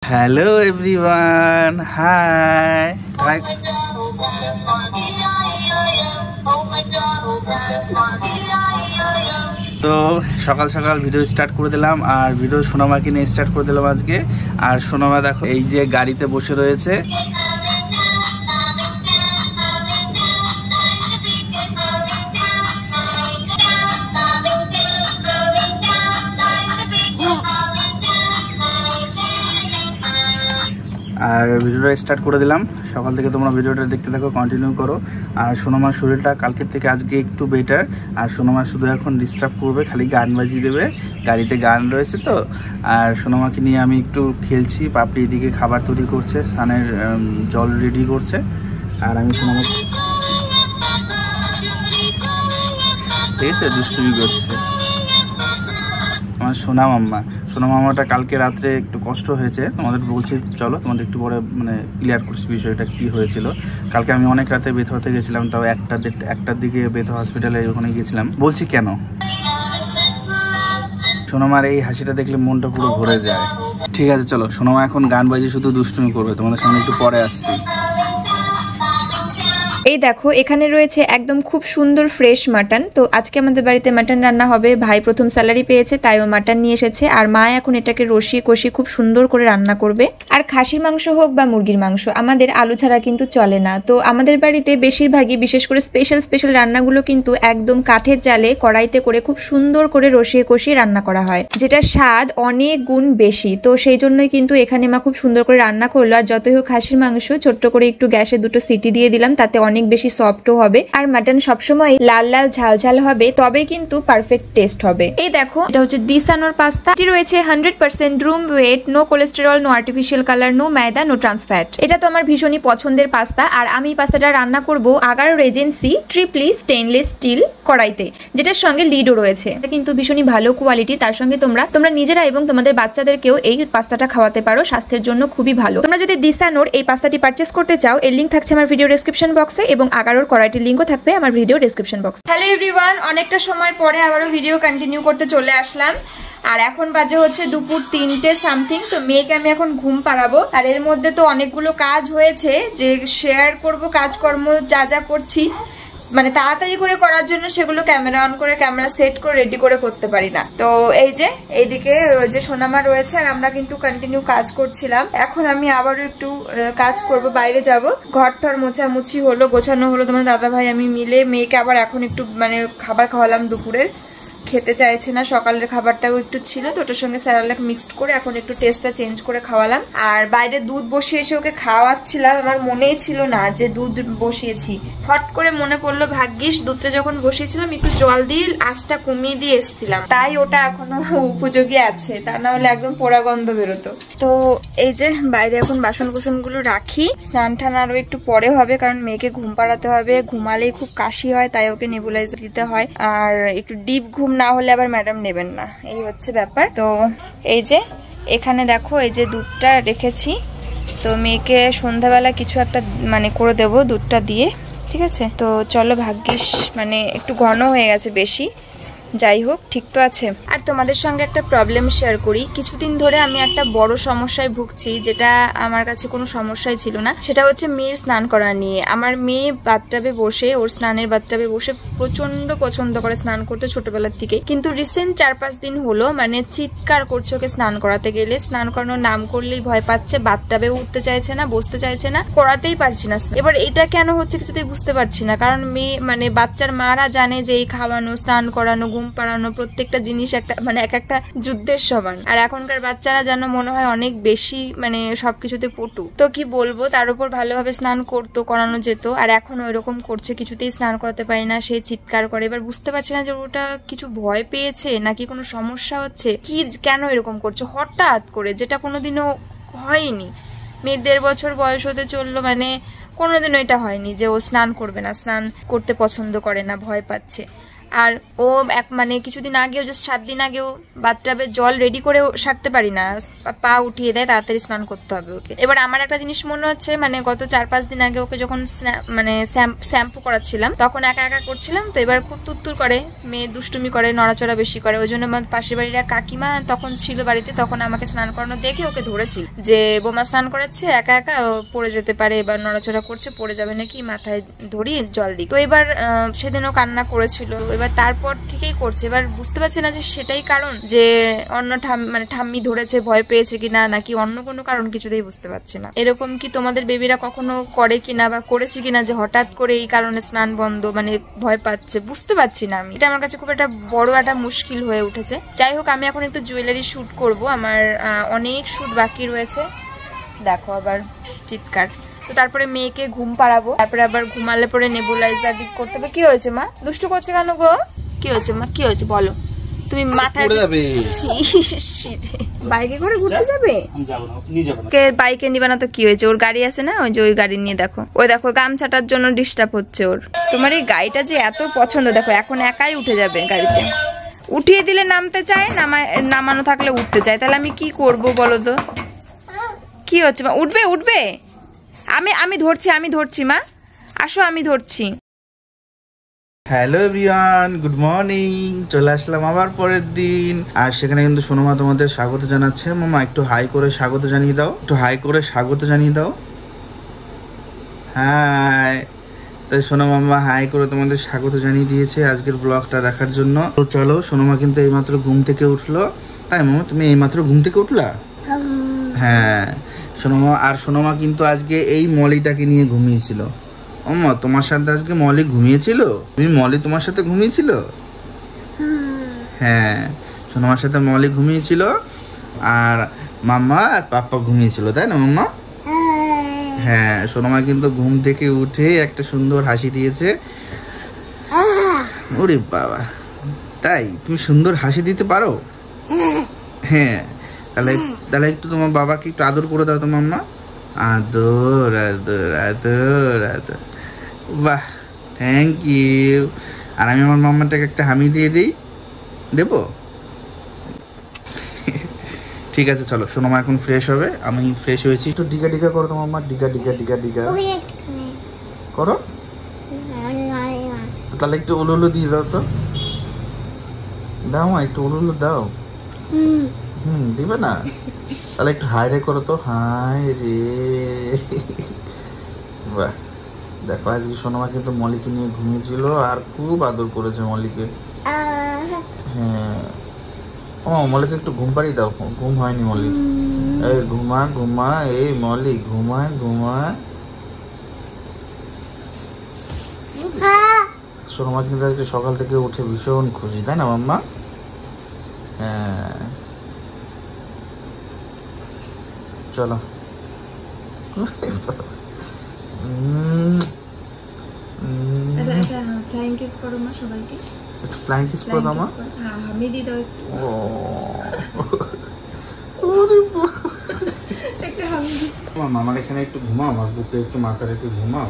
Hello everyone, hi. তো সকাল সকাল ভিডিও স্টার্ট করে দিলাম আর ভিডিও সোনামাকে নিয়ে স্টার্ট করে দিলাম আজকে। আর সোনামা দেখো এই যে গাড়িতে বসে রয়েছে। আর ভিডিওটা স্টার্ট করে দিলাম। সকাল থেকে তোমরা ভিডিওটা দেখতে থাকো, কন্টিনিউ করো। আর সোনামার শরীরটা কালকের থেকে আজকে একটু বেটার। আর সোনামা শুধু এখন ডিস্টার্ব করবে, খালি গান বাজিয়ে দেবে, গাড়িতে গান রয়েছে তো। আর সোনামাকে নিয়ে আমি একটু খেলছি। পাপড়ি এদিকে খাবার তৈরি করছে, স্নানের জল রেডি করছে। আর আমি সোনামা ঠিক আছে দুষ্টুমি করছে আমার সোনা মামাটা। কালকে রাত্রে একটু কষ্ট হয়েছে, তোমাদের বলছি চলো তোমাদের একটু পরে মানে ক্লিয়ার করছি বিষয়টা কি হয়েছিল। কালকে আমি অনেক রাতে বেথ হতে গেছিলাম, তাও একটার দিকে বেথ হসপিটালে ওখানে গেছিলাম। বলছি কেন, সোনামার এই হাসিটা দেখলে মনটা পুরো ভরে যায়। ঠিক আছে চলো, সোনামা এখন গান বাজিয়ে শুধু দুষ্টুমি করবে, তোমাদের সামনে একটু পরে আসছি। এই দেখো এখানে রয়েছে একদম খুব সুন্দর ফ্রেশ মাটন। তো আজকে আমাদের বাড়িতে মাটন রান্না হবে। ভাই প্রথম স্যালারি পেয়েছে তাই ও মাটন নিয়ে এসেছে, আর মা এখন এটাকে রসিয়ে কষিয়ে খুব সুন্দর করে রান্না করবে। আর খাসির মাংস হোক বা মুরগির মাংস, আমাদের আলু ছাড়া কিন্তু চলে না। তো আমাদের বাড়িতে বেশিরভাগই বিশেষ করে স্পেশাল রান্নাগুলো কিন্তু একদম কাঠের জালে কড়াইতে করে খুব সুন্দর করে রসিয়ে কষিয়ে রান্না করা হয়, যেটা স্বাদ অনেক গুণ বেশি। তো সেই জন্যই কিন্তু এখানে মা খুব সুন্দর করে রান্না করলো। আর যতই হোক খাসির মাংস ছোট্ট করে একটু গ্যাসে 2টো সিটি দিয়ে দিলাম, তাতে অনেক বেশি সফটও হবে। আর মাটন সবসময় লাল লাল ঝাল হবে, তবে কিন্তু পারফেক্ট টেস্ট হবে। এই দেখো এটা হচ্ছে দিসানোর পাস্তা। এটি রয়েছে 100% durum wheat, no cholesterol, no artificial colour, no ময়দা, নো ট্রান্স ফ্যাট। এটা তো আমার ভীষণই পছন্দের পাস্তা। আর আমি পাস্তাটা রান্না করব Agaro Regency Tripoli stainless steel কড়াইতে, যেটার সঙ্গে লিডও রয়েছে। এটা কিন্তু ভীষণই ভালো কোয়ালিটি। তার সঙ্গে তোমরা নিজেরা এবং তোমাদের বাচ্চাদেরকেও এই পাস্তাটা খাওয়াতে পারো, স্বাস্থ্যের জন্য খুবই ভালো। তোমরা যদি দিসানোর এই পাস্তাটি পারচেস করতে চাও, এর লিংক থাকছে আমার ভিডিও ডেসক্রিপশন বক্সে, এবং আগারোর কড়াইটির লিংকও থাকবে আমার ভিডিও ডেসক্রিপশন বক্সে। হ্যালো এভরিওয়ান, অনেকটা সময় পরে আবারও ভিডিও কন্টিনিউ করতে চলে আসলাম। আর এখন বাজে হচ্ছে দুপুর 3টে সামথিং। তো মেয়েকে আমি এখন ঘুম পাড়াবো। আর এর মধ্যে তো অনেকগুলো কাজ হয়েছে যে শেয়ার করব, কাজকর্ম যা করছি মানে তাড়াতাড়ি করে করার জন্য সেগুলো ক্যামেরা অন করে ক্যামেরা সেট করে রেডি করে করতে পারি না। তো এই যে এইদিকে যে সোনামা রয়েছে আর আমরা কিন্তু কন্টিনিউ কাজ করছিলাম। এখন আমি আবারও একটু কাজ করব, বাইরে যাব। ঘর টর মোছামুছি হলো, গোছানো হলো। তোমার দাদা ভাই আমি মিলে মেয়েকে আবার এখন একটু মানে খাবার খাওয়ালাম। দুপুরের খেতে চাইছে না, সকালের খাবারটাও একটু ছিল তো ওটার সঙ্গে স্যারালাক মিক্সড করে এখন একটু টেস্টটা চেঞ্জ করে খাওয়ালাম। আর বাইরে দুধ বসিয়ে এসে ওকে খাওয়াচ্ছিলাম। আমার মনেই ছিল না যে দুধ বসিয়েছি, হট করে মনে পড়লো। ভাগ্যিস দুধটা যখন বসিয়েছিলাম একটু জল দিয়ে আঁচটা কমিয়ে দিয়ে এসেছিলাম, তাই ওটা এখনো উপযোগী আছে, তা না হলে একদম পোড়া গন্ধ বেরোতো। তো এই যে বাইরে এখন বাসন কুসনগুলো রাখি। স্নান টান আরো একটু পরে হবে, কারণ মেয়েকে ঘুম পাড়াতে হবে। ঘুমালেই খুব কাশি হয়, তাই ওকে নেবুলাইজার দিতে হয়। আর একটু ডিপ ঘুম না হলে আবার ম্যাডাম নেবেন না, এই হচ্ছে ব্যাপার। তো এই যে এখানে দেখো এই যে দুধটা রেখেছি, তো মেয়েকে সন্ধ্যাবেলা কিছু একটা মানে করে দেবো দুধটা দিয়ে, ঠিক আছে। তো চলো, ভাগ্যিস মানে একটু ঘন হয়ে গেছে বেশি, যাই হোক ঠিক তো আছে। আর তোমাদের সঙ্গে একটা প্রবলেম শেয়ার করি। কিছুদিন ধরে আমি একটা বড় সমস্যায় ভুগছি, যেটা আমার কাছে কোনো সমস্যাই ছিল না। সেটা হচ্ছে মেয়ের স্নান করা নিয়ে। আমার মেয়ে বাথটাবে বসে, ওর স্নানের বাথটাবে বসে প্রচন্ড পছন্দ করে স্নান করতে ছোটবেলার থেকে, কিন্তু রিসেন্ট 4-5 দিন হলো মানে চিৎকার করছে ওকে স্নান করাতে গেলে। স্নান করানোর নাম করলেই ভয় পাচ্ছে, বাথটাবে উঠতে চাইছে না, বসতে চাইছে না, করাতেই পারছি না। এবার এটা কেন হচ্ছে কিছুতেই বুঝতে পারছি না, কারণ মেয়ে মানে বাচ্চার মারা জানে যে এই খাওয়ানো, স্নান করানো, ঘুম পাড়ানো প্রত্যেকটা জিনিস একটা মানে এক একটা যুদ্ধের সমান। আর এখনকার বাচ্চারা যেন মনে হয় অনেক বেশি মানে সবকিছুতে পটু। তো কি বলবো, তার উপর ভালোভাবে স্নান করতো, করানো যেত, আর এখন ওইরকম করছে, কিছুতেই স্নান করাতে পারি না, সে চিৎকার করে। এবার বুঝতে পারছি না যে ওটা কিছু ভয় পেয়েছে নাকি কোনো সমস্যা হচ্ছে, কি কেন এরকম করছে হঠাৎ করে, যেটা কোনোদিনও হয়নি। মেয়ের 1.5 বছর বয়স হতে চললো, মানে কোনোদিনও এটা হয়নি যে ও স্নান করবে না, স্নান করতে পছন্দ করে না, ভয় পাচ্ছে। আর ও মানে কিছুদিন আগেও, জাস্ট 7 দিন আগেও বাথটাবে জল রেডি করে সারতে পারি না, পা উঠিয়ে দেয়, তাড়াতাড়ি স্নান করতে হবে ওকে। এবার আমার একটা জিনিস মনে হচ্ছে, মানে গত 4-5 দিন আগে ওকে যখন মানে শ্যাম্পু করাচ্ছিলাম তখন একা একা করছিলাম, তো এবার খুব তুত্তুর করে, মেয়ে দুষ্টুমি করে, নড়াচড়া বেশি করে। ওই জন্য আমার পাশের বাড়ির এক কাকিমা তখন ছিল বাড়িতে, তখন আমাকে স্নান করানো দেখে ওকে ধরেছিল যে বোমা স্নান করাচ্ছে, একা একা পড়ে যেতে পারে, এবার নড়াচড়া করছে, পড়ে যাবে নাকি, মাথায় ধরি জল দিই। তো এবার সেদিনও কান্না করেছিল, এবার তারপর থেকেই করছে। এবার বুঝতে পারছে না যে সেটাই কারণ, যে অন্য মানে ঠাম্মি ধরেছে ভয় পেয়েছে কিনা, নাকি অন্য কোনো কারণ, কিছুতেই বুঝতে পারছে না। এরকম কি তোমাদের বেবিরা কখনো করে কিনা বা করেছে কিনা, যে হঠাৎ করে এই কারণে স্নান বন্ধ, মানে ভয় পাচ্ছে, বুঝতে পারছি না আমি। এটা আমার কাছে খুব একটা বড় একটা মুশকিল হয়ে উঠেছে। যাই হোক, আমি এখন একটু জুয়েলারি শুট করব, আমার অনেক শুট বাকি রয়েছে। দেখো আবার চিৎকার। তো তারপরে মেয়েকে ঘুম পাড়াবো, তারপরে আবার ঘুমালে পরে নেবুলাইজার দিক করতে হবে। কি হয়েছে মা, দুষ্টু করছে কেন গো? কি হয়েছে মা, কি হয়েছে বলো? তুমি মাথায় বাইকে করে ঘুরতে যাবে? কে বাইকে নিবে না তো কি হয়েছে, ওর গাড়ি আছে না, ওই যে ওই গাড়ি নিয়ে দেখো, ওই দেখো গামছাটার জন্য ডিস্টার্ব হচ্ছে ওর। তোমার এই গাড়িটা যে এত পছন্দ, দেখো এখন একাই উঠে যাবে গাড়িতে। উঠিয়ে দিলে নামতে চায়, নামানো থাকলে উঠতে চায়, তাহলে আমি কি করব বলো তো? কি হচ্ছে মা, উঠবে উঠবে? আমি ধরছি মা, আসো আমি ধরছি। Hello everyone, good morning. চলে আসলাম আবার পরের দিন, আর সেখানে কিন্তু সোনুমা তোমাদের স্বাগত জানাচ্ছে। মামা একটু হাই করে স্বাগত জানিয়ে দাও, একটু হাই করে স্বাগত জানিয়ে দাও। হাই। তাই সোনুমা মামা হাই করে তোমাদের স্বাগত জানিয়ে দিয়েছে আজকের ব্লগটা দেখার জন্য। তো চলো, সোনুমা কিন্তু এইমাত্র ঘুম থেকে উঠলো। তাই মামা, তুমি এইমাত্র ঘুম থেকে উঠলা? হ্যাঁ সোনুমা। আর সোনুমা কিন্তু আজকে এই মলিটাকে নিয়ে ঘুমিয়েছিল। ওমা, তোমার সাথে আজকে মলি ঘুমিয়েছিল? মলি তোমার সাথে ঘুমিয়েছিল? হ্যাঁ, সোনামার সাথে মলি ঘুমিয়েছিল, আর মাম্মা আর পাপ্পা ঘুমিয়েছিল, তাই না মাম্মা? হ্যাঁ, সোনামা কিন্তু ঘুম থেকে উঠে একটা সুন্দর হাসি দিয়েছে। ওরে বাবা, তাই? তুমি সুন্দর হাসি দিতে পারো? হ্যাঁ, তাহলে একটু তোমার বাবাকে একটু আদর করে দাও তো মাম্মা। আদর আদর আদর আদর, বাহ, থ্যাংক ইউ। আর আমি আমার মাম্মাটাকে একটা হামি দিয়ে দিই, দেবো? ঠিক আছে, চলো। সোনামা এখন ফ্রেশ হবে, আমি ফ্রেশ হয়েছি। একটু ডিগা ডিগা করো তো মাম্মা, ডিগা ডিগা ডিগা ডিগা করো। তাহলে একটু উলুলু দিয়ে দাও তো, দাও মা, একটু উলুলু দাও। দিবে না? তাহলে একটু হাই রে করো তো, হাই রে। বাহ, দেখো আজকে সোনামা কিন্তু মলিকে নিয়ে ঘুমিয়েছিল, আর খুব আদর করেছে মলিকে। হ্যাঁ, ও মলিকে একটু ঘুম পাড়িয়ে দাও, ঘুম হয়নি মলি। এই ঘুমা ঘুমা, এই মলি ঘুমায় ঘুমায়। সোনামা কিন্তু আজকে সকাল থেকে উঠে ভীষণ খুশি, তাই না মাম্মা? হ্যাঁ, চলো। ফ্লাইং কিস করো মা সবাইকে, একটু ফ্লাইং কিস করে দাও মা। হ্যাঁ, হামি দি দাও একটু। মামার এখানে একটু ঘুমাও, আমার বুকে একটু মাথা রেখে ঘুমাও।